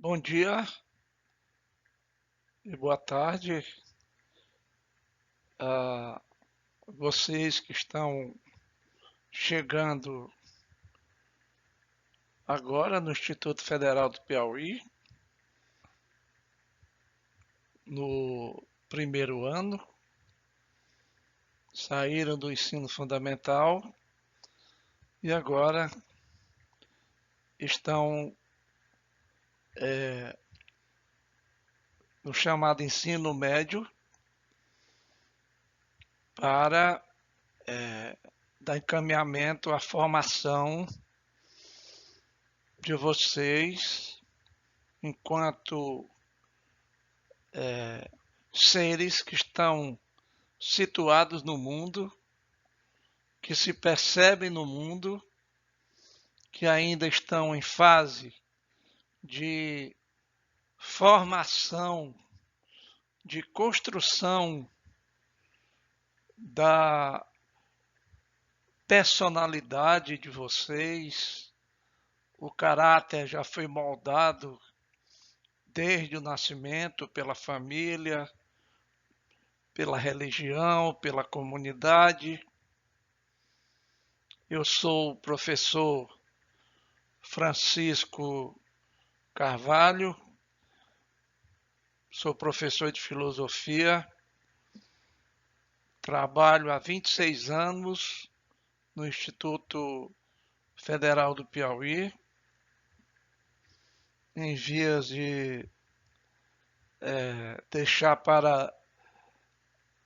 Bom dia e boa tarde a vocês que estão chegando agora no Instituto Federal do Piauí, no primeiro ano, saíram do ensino fundamental e agora estão no chamado ensino médio para dar encaminhamento à formação de vocês enquanto seres que estão situados no mundo, que se percebem no mundo, que ainda estão em fase de formação, de construção da personalidade de vocês. O caráter já foi moldado desde o nascimento pela família, pela religião, pela comunidade. Eu sou o professor Francisco Carvalho, sou professor de filosofia, trabalho há 26 anos no Instituto Federal do Piauí, em vias de deixar para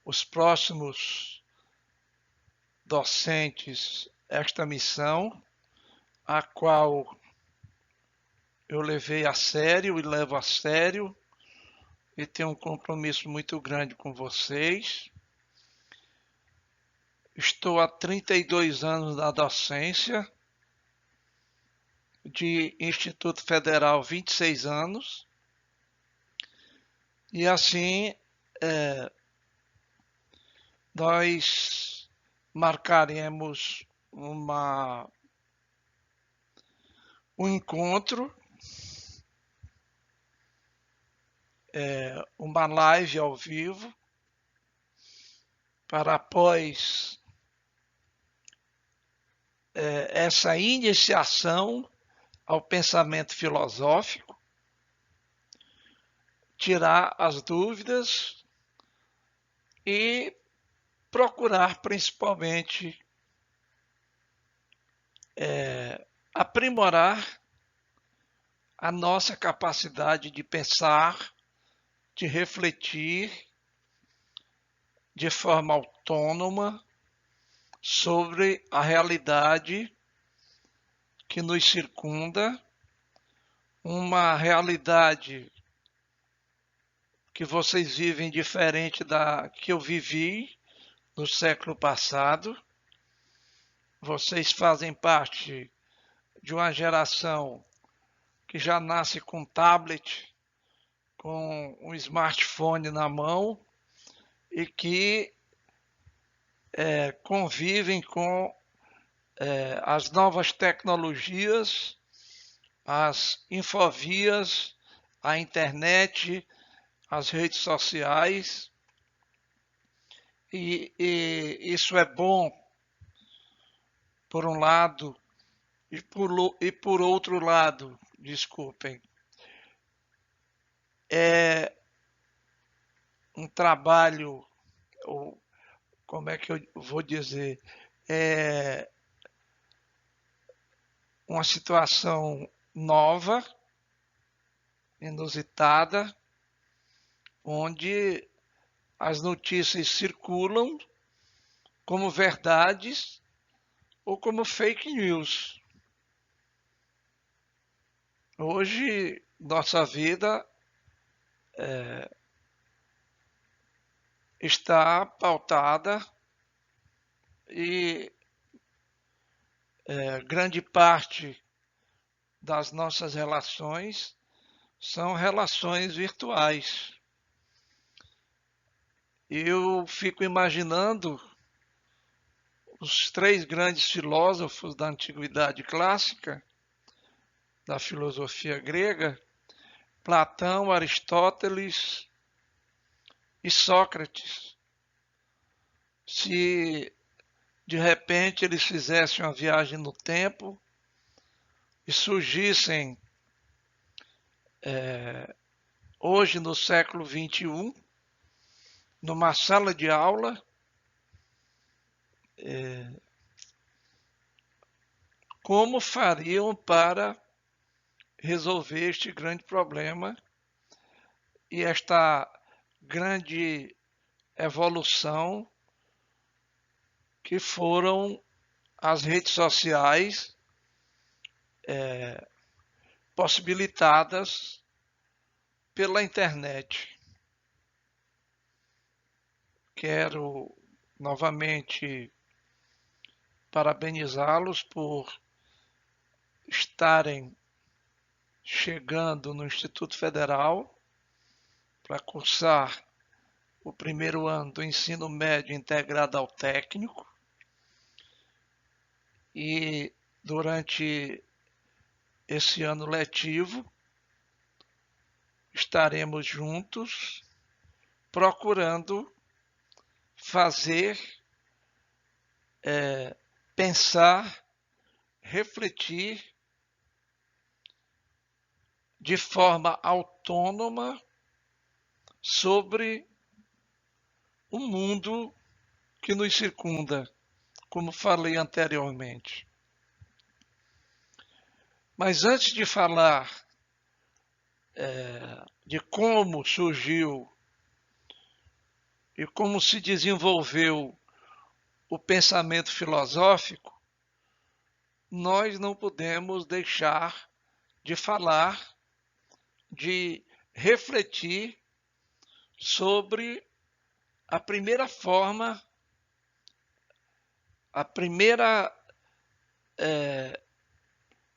os próximos docentes esta missão, a qual eu levei a sério e levo a sério e tenho um compromisso muito grande com vocês. Estou há 32 anos na docência, de Instituto Federal 26 anos, e assim nós marcaremos um encontro, uma live ao vivo, para após essa iniciação ao pensamento filosófico, tirar as dúvidas e procurar principalmente aprimorar a nossa capacidade de pensar, de refletir de forma autônoma sobre a realidade que nos circunda, uma realidade que vocês vivem diferente da que eu vivi no século passado. Vocês fazem parte de uma geração que já nasce com tablet, com um smartphone na mão e que convivem com as novas tecnologias, as infovias, a internet, as redes sociais, e isso é bom por um lado, e por outro lado, desculpem, é um trabalho, ou como é que eu vou dizer, é uma situação nova, inusitada, onde as notícias circulam como verdades ou como fake news. Hoje, nossa vida está pautada e grande parte das nossas relações são relações virtuais. Eu fico imaginando os três grandes filósofos da antiguidade clássica, da filosofia grega, Platão, Aristóteles e Sócrates. Se de repente eles fizessem uma viagem no tempo e surgissem hoje no século XXI, numa sala de aula, como fariam para resolver este grande problema e esta grande evolução que foram as redes sociais possibilitadas pela internet. Quero novamente parabenizá-los por estarem chegando no Instituto Federal para cursar o primeiro ano do ensino médio integrado ao técnico. E durante esse ano letivo estaremos juntos procurando fazer, pensar, refletir de forma autônoma sobre o mundo que nos circunda, como falei anteriormente. Mas antes de falar de como surgiu e como se desenvolveu o pensamento filosófico, nós não podemos deixar de falar, de refletir sobre a primeira forma, a primeira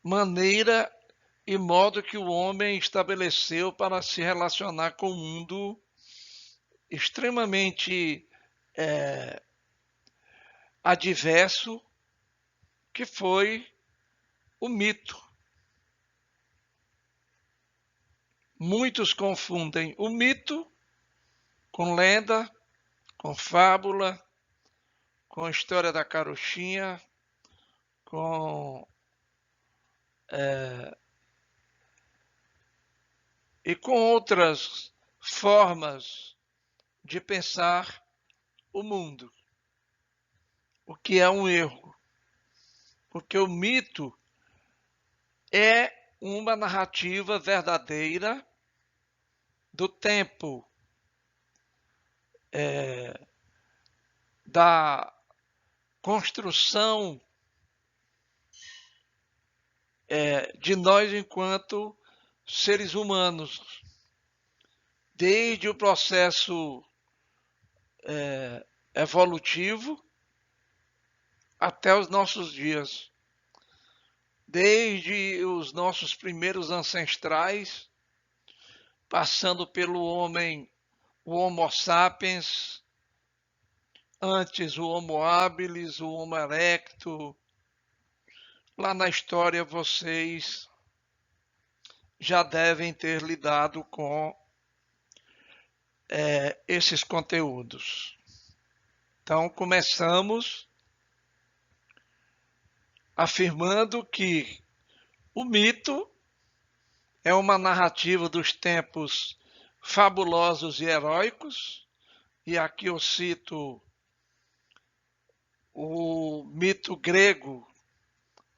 maneira e modo que o homem estabeleceu para se relacionar com o mundo extremamente adverso, que foi o mito. Muitos confundem o mito com lenda, com fábula, com a história da carochinha, e com outras formas de pensar o mundo, o que é um erro, porque o mito é uma narrativa verdadeira do tempo da construção de nós enquanto seres humanos, desde o processo evolutivo até os nossos dias, desde os nossos primeiros ancestrais, passando pelo homem, o Homo sapiens, antes o Homo habilis, o Homo erectus. Lá na história vocês já devem ter lidado com esses conteúdos. Então, começamos afirmando que o mito é uma narrativa dos tempos fabulosos e heróicos, e aqui eu cito o mito grego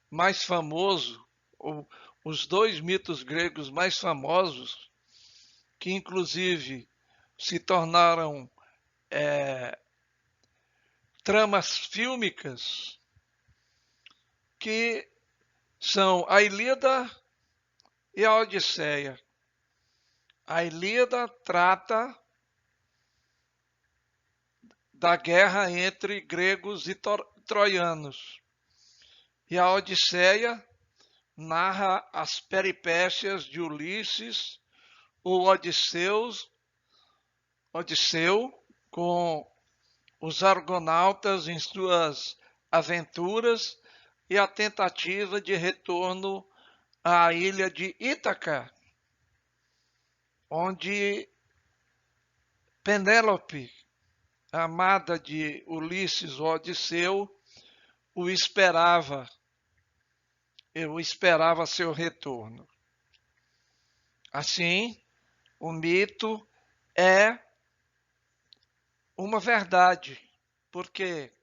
mais famoso, ou os dois mitos gregos mais famosos, que inclusive se tornaram tramas fílmicas, que são a Ilíada e a Odisseia. A Ilíada trata da guerra entre gregos e troianos, e a Odisseia narra as peripécias de Ulisses, o Odisseu, com os argonautas em suas aventuras e a tentativa de retorno à ilha de Ítaca. onde Penélope, amada de Ulisses, o Odisseu, o esperava. Eu esperava seu retorno. Assim, o mito é uma verdade, porque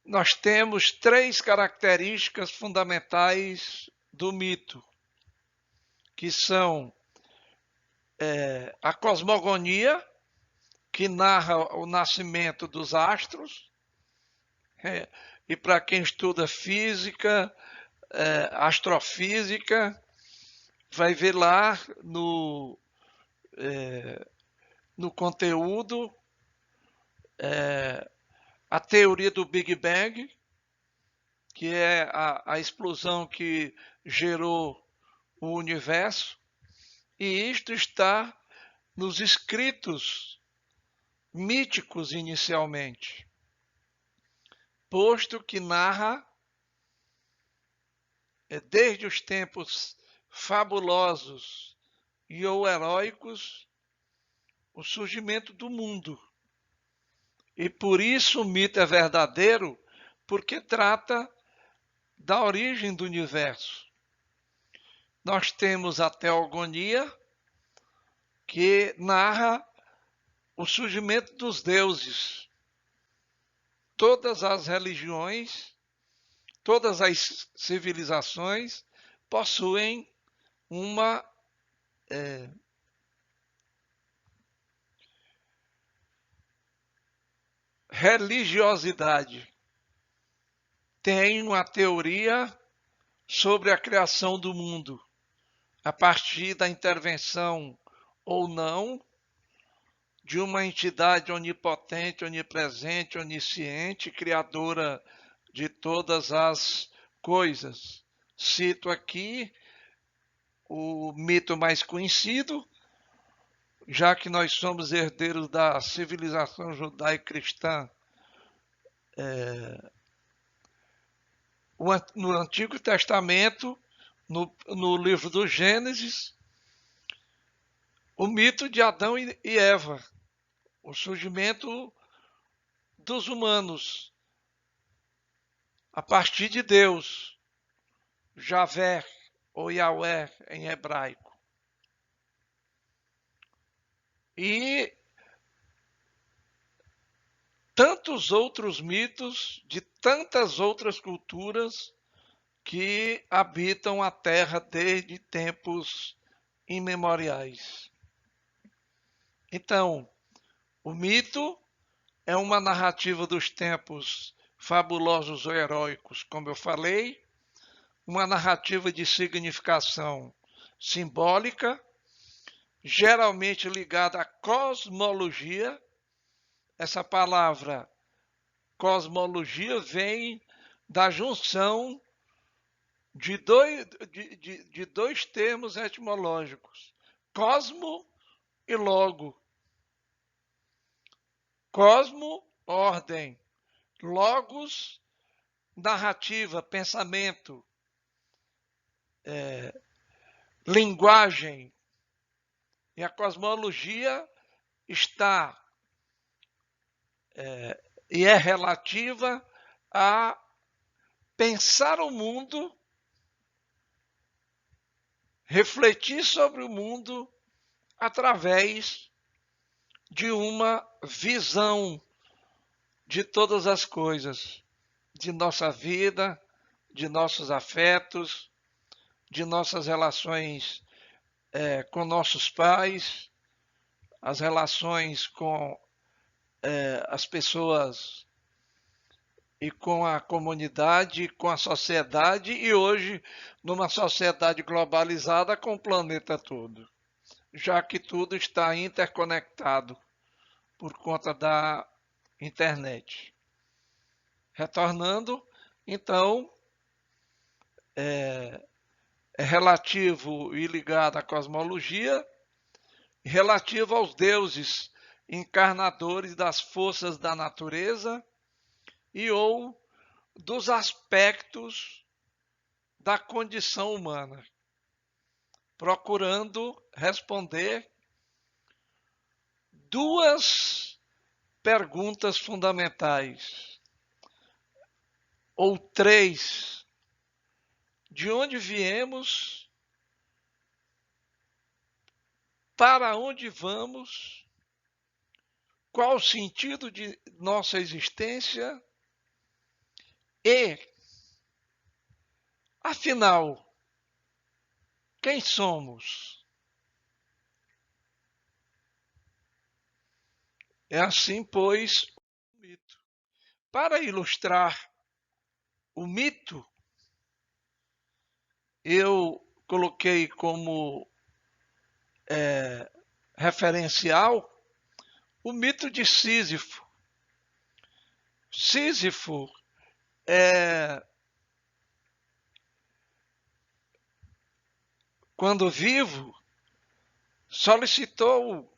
nós temos três características fundamentais do mito, que são a cosmogonia, que narra o nascimento dos astros, e para quem estuda física, astrofísica, vai ver lá no conteúdo a teoria do Big Bang, que é a explosão que gerou o universo, e isto está nos escritos míticos inicialmente, posto que narra desde os tempos fabulosos e ou heróicos o surgimento do mundo. E por isso o mito é verdadeiro, porque trata da origem do universo. Nós temos a teogonia, que narra o surgimento dos deuses. Todas as religiões, todas as civilizações possuem uma religiosidade. Tem uma teoria sobre a criação do mundo, a partir da intervenção ou não de uma entidade onipotente, onipresente, onisciente, criadora de todas as coisas. Cito aqui o mito mais conhecido, já que nós somos herdeiros da civilização judaico-cristã. No Antigo Testamento, no livro do Gênesis, o mito de Adão e Eva, o surgimento dos humanos a partir de Deus, Javé ou Yahweh em hebraico. E tantos outros mitos de tantas outras culturas que habitam a Terra desde tempos imemoriais. Então, o mito é uma narrativa dos tempos fabulosos ou heróicos, como eu falei, uma narrativa de significação simbólica, geralmente ligada à cosmologia. Essa palavra cosmologia vem da junção de dois termos etimológicos, cosmo e logo. Cosmo, ordem, logos, narrativa, pensamento, linguagem. E a cosmologia está e é relativa a pensar o mundo, refletir sobre o mundo através de uma visão de todas as coisas, de nossa vida, de nossos afetos, de nossas relações com nossos pais, as relações com as pessoas e com a comunidade, com a sociedade, e hoje numa sociedade globalizada com o planeta todo, já que tudo está interconectado por conta da internet. Retornando, então, é relativo e ligado à cosmologia, relativo aos deuses encarnadores das forças da natureza e ou dos aspectos da condição humana. procurando responder duas perguntas fundamentais, ou três: de onde viemos, para onde vamos, qual o sentido de nossa existência e, afinal, quem somos? É assim, pois, o mito. Para ilustrar o mito, eu coloquei como referencial o mito de Sísifo. Sísifo quando vivo, solicitou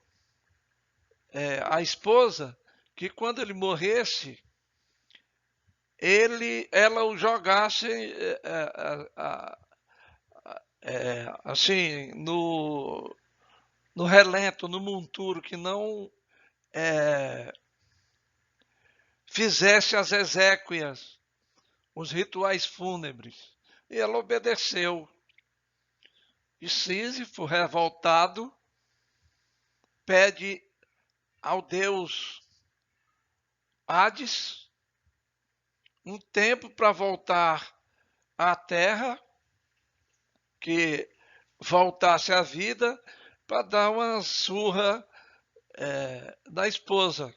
a esposa que quando ele morresse, ela o jogasse assim no relento, no monturo, que não fizesse as exéquias, os rituais fúnebres. E ela obedeceu. E Sísifo, revoltado, pede ao deus Hades um tempo para voltar à terra, que voltasse à vida, para dar uma surra na esposa.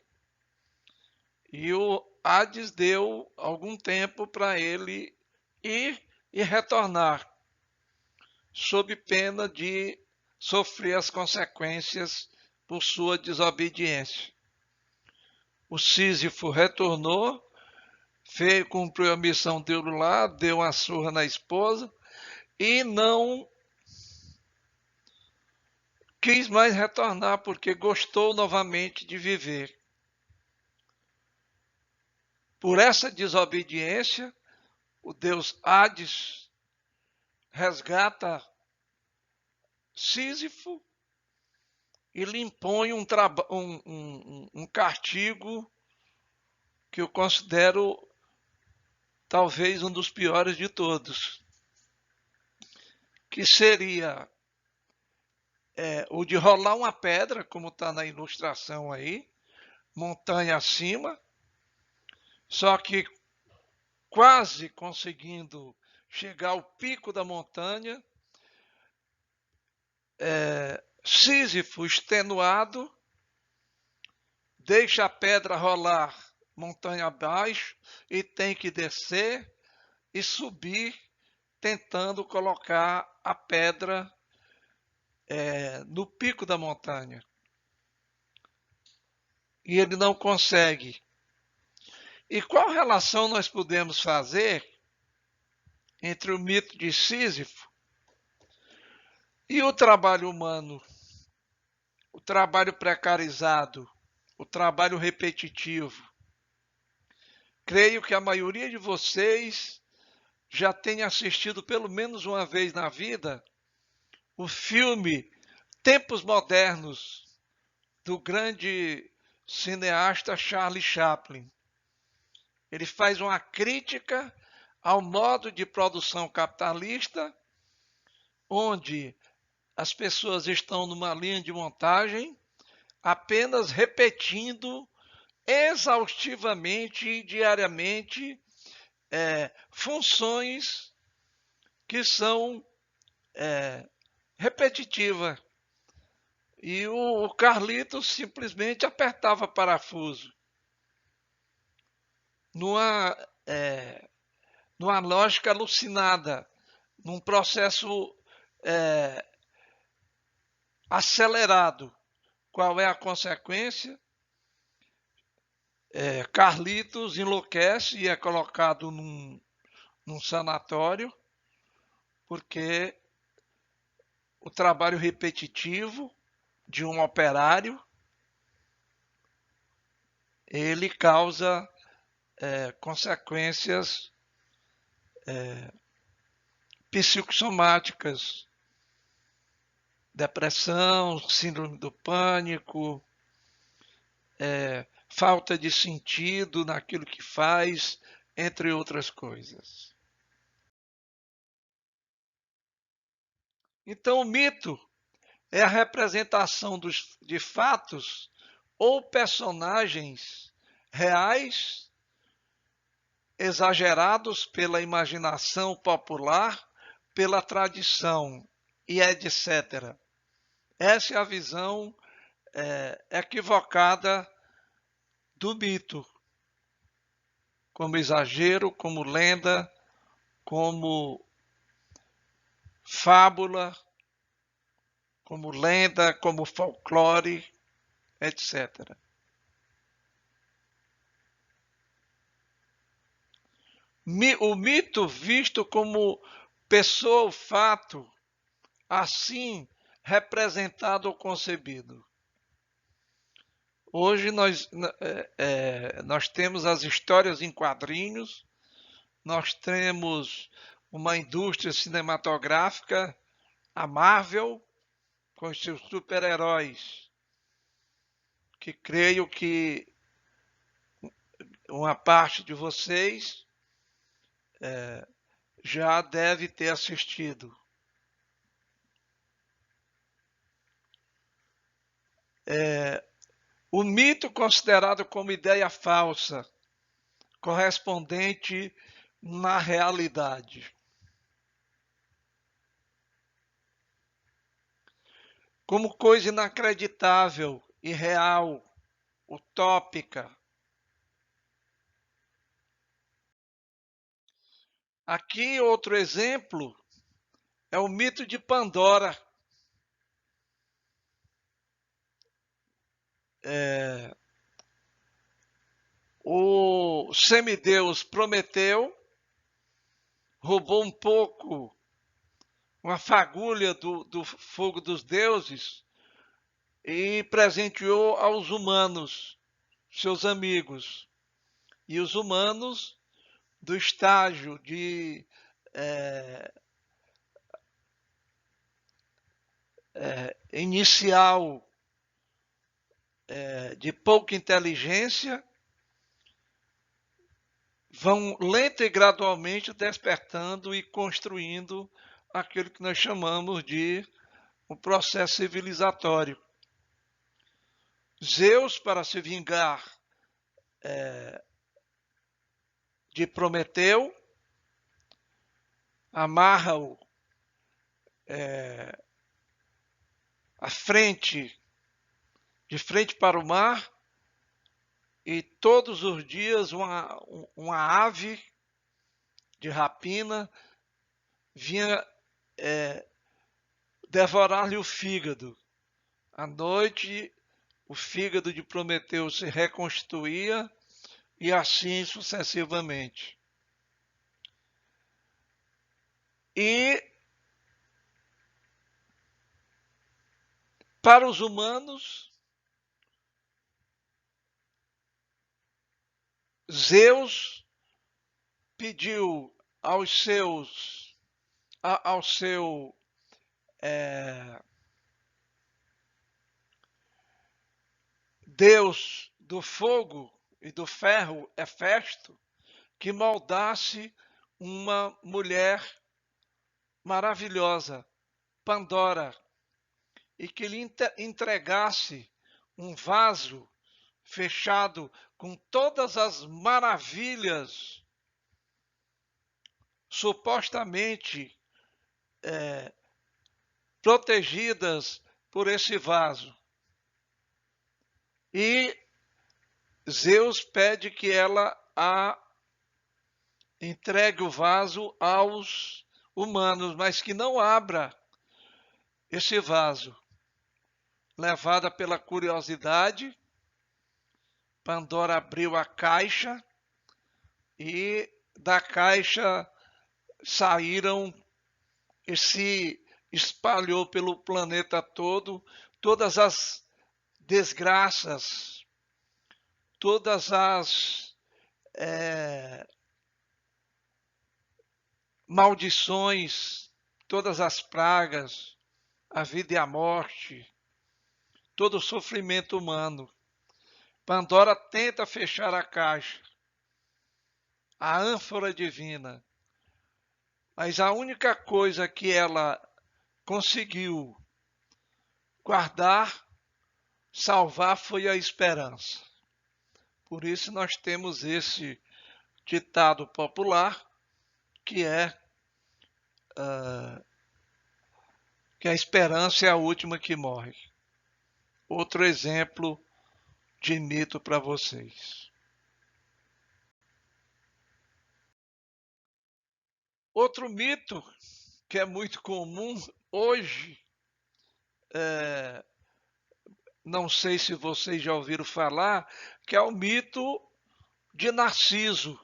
E o Hades deu algum tempo para ele ir e retornar, sob pena de sofrer as consequências por sua desobediência. O Sísifo retornou, cumpriu a missão dele lá, deu uma surra na esposa e não quis mais retornar porque gostou novamente de viver. Por essa desobediência, o deus Hades resgata Sísifo e lhe impõe um castigo que eu considero talvez um dos piores de todos, que seria o de rolar uma pedra, como está na ilustração aí, montanha acima, só que quase conseguindo chegar ao pico da montanha, Sísifo, extenuado, deixa a pedra rolar montanha abaixo e tem que descer e subir, tentando colocar a pedra no pico da montanha. E ele não consegue. E qual relação nós podemos fazer entre o mito de Sísifo e o trabalho humano, o trabalho precarizado, o trabalho repetitivo? Creio que a maioria de vocês já tenha assistido pelo menos uma vez na vida o filme Tempos Modernos, do grande cineasta Charlie Chaplin. Ele faz uma crítica ao modo de produção capitalista, onde as pessoas estão numa linha de montagem, apenas repetindo exaustivamente e diariamente funções que são repetitivas. E o Carlitos simplesmente apertava parafuso. Numa lógica alucinada, num processo acelerado. Qual é a consequência? Carlitos enlouquece e é colocado num sanatório, porque o trabalho repetitivo de um operário ele causa consequências psicossomáticas depressão, síndrome do pânico, falta de sentido naquilo que faz, entre outras coisas. Então, o mito é a representação de fatos ou personagens reais, exagerados pela imaginação popular, pela tradição e etc. Essa é a visão equivocada do mito, como exagero, como lenda, como fábula, como folclore, etc. O mito visto como pessoa ou fato, assim representado ou concebido. Hoje nós temos as histórias em quadrinhos, nós temos uma indústria cinematográfica, a Marvel, com os seus super-heróis, que creio que uma parte de vocês já deve ter assistido. O mito considerado como ideia falsa, correspondente na realidade. Como coisa inacreditável, irreal, utópica. Aqui outro exemplo é o mito de Pandora. O semideus Prometeu roubou um pouco, uma fagulha do fogo dos deuses e presenteou aos humanos, seus amigos. E os humanos, do estágio de inicial de pouca inteligência, vão lenta e gradualmente despertando e construindo aquilo que nós chamamos de um processo civilizatório. Zeus, para se vingar de Prometeu, amarra-o de frente para o mar, e todos os dias uma ave de rapina vinha devorar-lhe o fígado. À noite, o fígado de Prometeu se reconstituía e assim sucessivamente. E para os humanos, Zeus pediu ao seu Deus do fogo e do ferro, Hefesto, que moldasse uma mulher maravilhosa, Pandora, e que lhe entregasse um vaso fechado com todas as maravilhas supostamente protegidas por esse vaso. E Zeus pede que ela entregue o vaso aos humanos, mas que não abra esse vaso. Levada pela curiosidade, Pandora abriu a caixa e da caixa saíram e se espalhou pelo planeta todo todas as desgraças, todas as maldições, todas as pragas, a vida e a morte, todo o sofrimento humano. Pandora tenta fechar a caixa, a ânfora divina, mas a única coisa que ela conseguiu guardar, salvar, foi a esperança. Por isso nós temos esse ditado popular, que é que a esperança é a última que morre. Outro exemplo de mito para vocês. Outro mito que é muito comum hoje, não sei se vocês já ouviram falar, que é o mito de Narciso.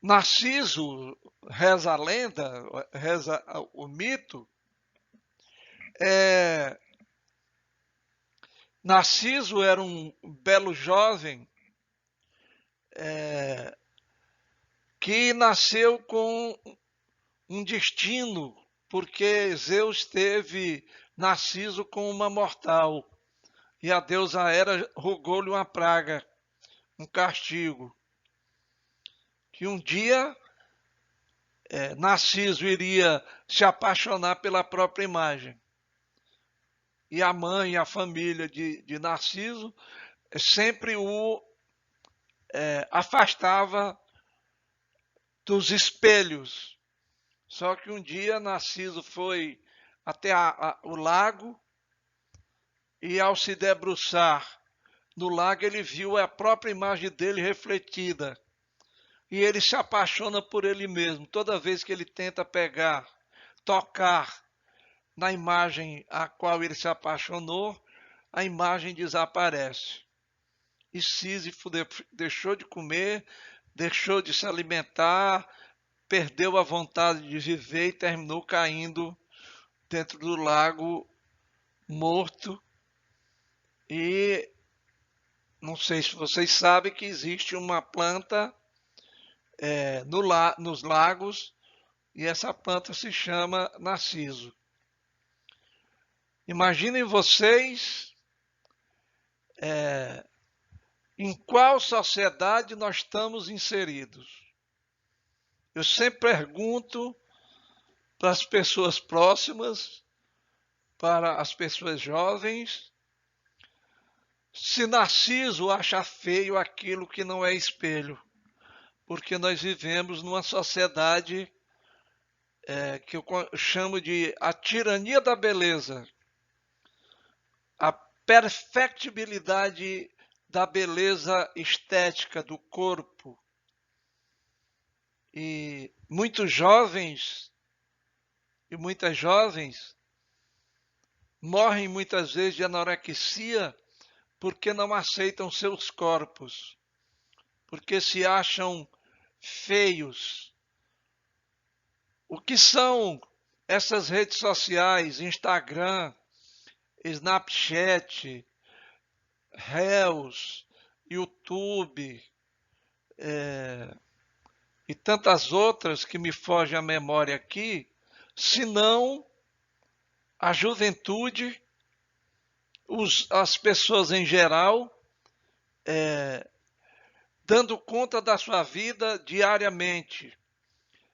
Narciso, reza a lenda, reza o mito, Narciso era um belo jovem que nasceu com um destino, porque Zeus teve Narciso com uma mortal, e a deusa Hera rogou-lhe uma praga, um castigo, que um dia Narciso iria se apaixonar pela própria imagem. E a mãe e a família de Narciso sempre o afastava dos espelhos. Só que um dia Narciso foi até o lago, e ao se debruçar no lago ele viu a própria imagem dele refletida. E ele se apaixona por ele mesmo. Toda vez que ele tenta pegar, tocar na imagem a qual ele se apaixonou, a imagem desaparece. E Sísifo deixou de comer, deixou de se alimentar, perdeu a vontade de viver e terminou caindo dentro do lago morto. E não sei se vocês sabem que existe uma planta nos lagos, e essa planta se chama narciso. Imaginem vocês em qual sociedade nós estamos inseridos. Eu sempre pergunto para as pessoas próximas, para as pessoas jovens, se Narciso acha feio aquilo que não é espelho, porque nós vivemos numa sociedade que eu chamo de a tirania da beleza, a perfectibilidade da beleza estética do corpo. E muitos jovens e muitas jovens morrem muitas vezes de anorexia porque não aceitam seus corpos, porque se acham feios. O que são essas redes sociais, Instagram, Snapchat, Reels, YouTube e tantas outras que me fogem à memória aqui, senão a juventude, as pessoas em geral, dando conta da sua vida diariamente,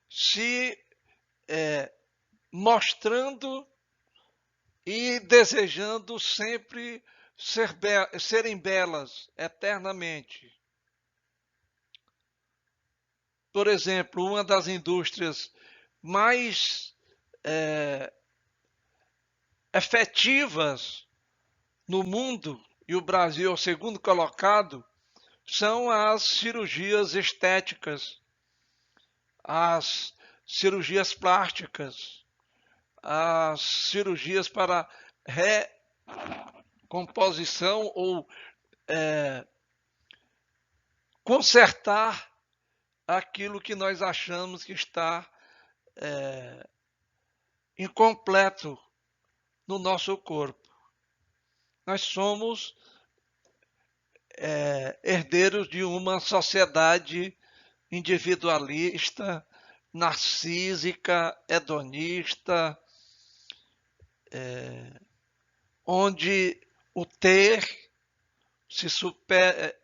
se mostrando e desejando sempre serem belas eternamente. Por exemplo, uma das indústrias mais efetivas no mundo, e o Brasil é o segundo colocado, são as cirurgias estéticas, as cirurgias plásticas, as cirurgias para recomposição ou consertar aquilo que nós achamos que está incompleto no nosso corpo. Nós somos herdeiros de uma sociedade individualista, narcísica, hedonista, onde o ter se supera,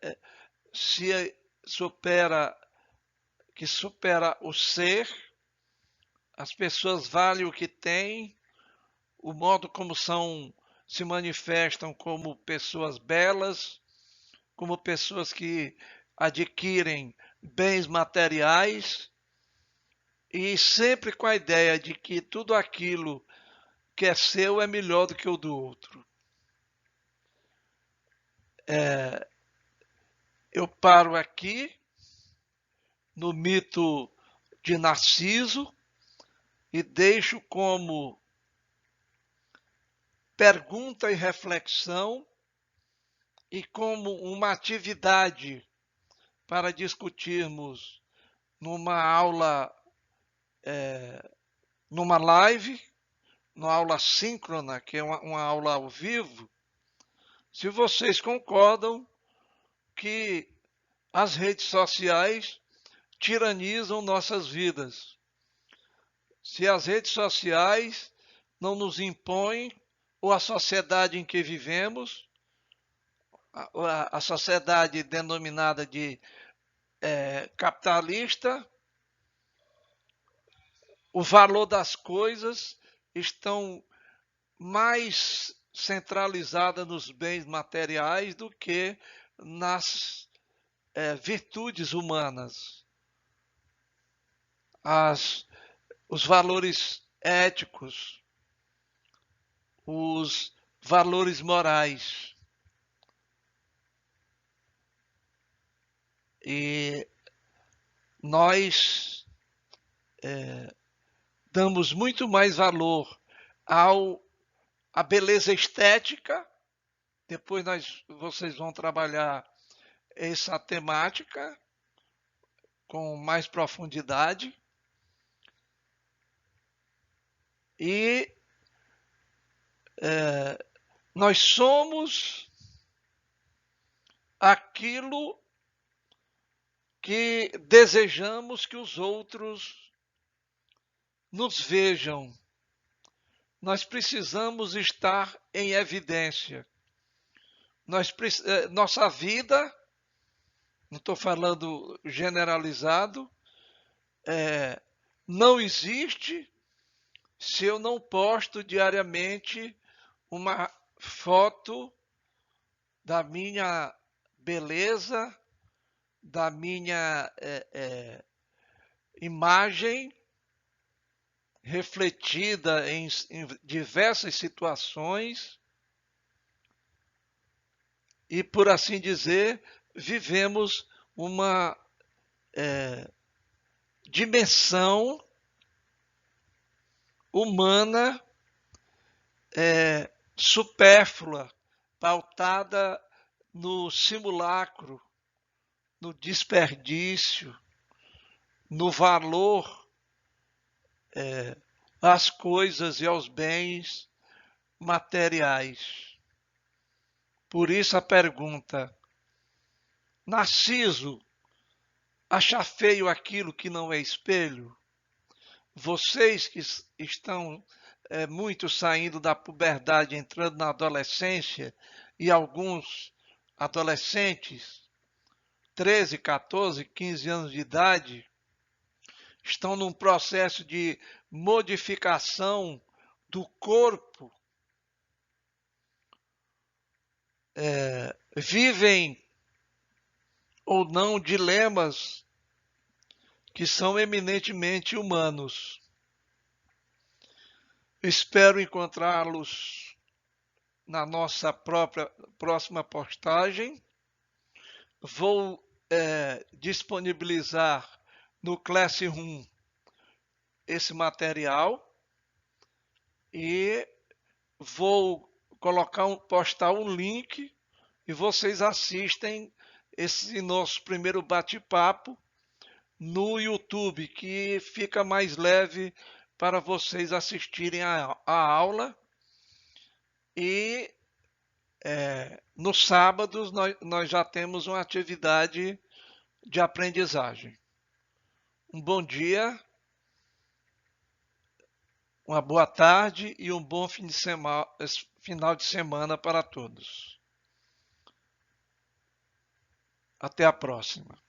que supera o ser, as pessoas valem o que têm, o modo como se manifestam como pessoas belas, como pessoas que adquirem bens materiais, e sempre com a ideia de que tudo aquilo que é seu é melhor do que o do outro. Eu paro aqui no mito de Narciso e deixo como pergunta e reflexão e como uma atividade para discutirmos numa aula, numa live, numa aula síncrona, que é uma aula ao vivo, se vocês concordam que as redes sociais tiranizam nossas vidas. Se as redes sociais não nos impõem, ou a sociedade em que vivemos, a sociedade denominada de capitalista, o valor das coisas estão mais centralizada nos bens materiais do que nas virtudes humanas. Os valores éticos, os valores morais. E nós damos muito mais valor à beleza estética. Depois vocês vão trabalhar essa temática com mais profundidade. E nós somos aquilo que desejamos que os outros nos vejam. Nós precisamos estar em evidência. Nossa vida, não estou falando generalizado, não existe se eu não posto diariamente uma foto da minha beleza, da minha imagem refletida em diversas situações e, por assim dizer, vivemos uma dimensão humana supérflua, pautada no simulacro, no desperdício, no valor às coisas e aos bens materiais. Por isso a pergunta: Narciso acha feio aquilo que não é espelho? Vocês que estão muito saindo da puberdade, entrando na adolescência, e alguns adolescentes, 13, 14, 15 anos de idade, estão num processo de modificação do corpo, vivem ou não dilemas que são eminentemente humanos. Espero encontrá-los na nossa próxima postagem. Vou disponibilizar no Classroom esse material e vou postar um link e vocês assistem esse nosso primeiro bate-papo no YouTube, que fica mais leve para vocês assistirem a aula. E nos sábados nós já temos uma atividade de aprendizagem. Um bom dia Uma boa tarde e um bom final de semana para todos. Até a próxima.